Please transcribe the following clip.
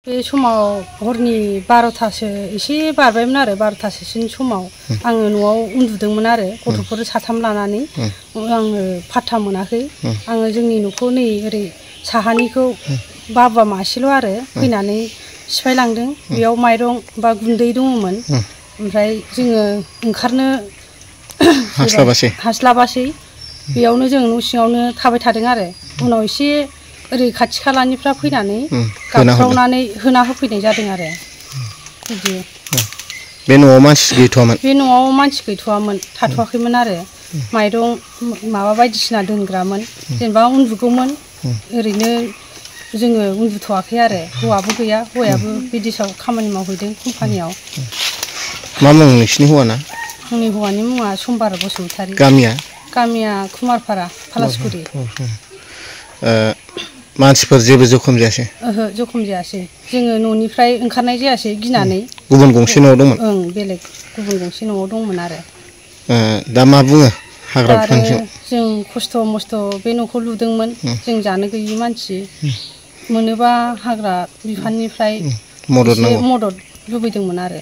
बे समाव हरनि 12थासो एसे बारबायमोन आरो 12थासोसिम समाव आङो न'आव उन्दुदोंमोन आरो गथ'फोर 3 लानानै आङो फात्ता मोनाखै आङो जोंनि न'खौ नै ओरै साहानिखौ बाबा मासेल' आरो फैनानै सिफायलांदों बेयाव माइरं बा गुन्दै दङमोन ओमफ्राय जोङो ओंखारनो हास्लाबासै बेयावनो जों न' सिङावनो थाबाय थादों आरो उनाव एसे ओरै खाथि खालानिफ्रा फैनानै गाबख्रावनानै होना होफैनाय जादों आरो बिदि बे न'आव मानसि गैथ'वामोन बे न'आव मानसि गैथ'वामोन थाथ'वाखैमोन आरो माइरं माबा बायदिसिना दोनग्रामोन जेनेबा उन्दुगौमोन ओरैनो जोङो उन्दुथ'वाखै आरो हौवाबो गैया हौवायाबो बिदेशआव खामानि मावहैदों कम्पानियाव मा मुं नोंसिनि हौवाना आंनि हौवानि मुङा सम्बार बसुमतारी गामिया कुमारपारा फालासगुरि मानसिफोर जेबो जखम जायासै ओहो जखम जायासै जोङो न'निफ्राय ओंखारनाय जायासै गिनानै गुबुन गंसे न'आव दंमोन ओं बेलेग गुबुन गंसे न'आव दंमोन आरो दा मा बुङो हाग्रा बिफानजों जों खस्थ' मस्थ' बे न'खौ लुदोंमोन जों जानो गैयि मानसि मोनोबा हाग्रा बिफाननिफ्राय मदद लुबैदोंमोन आरो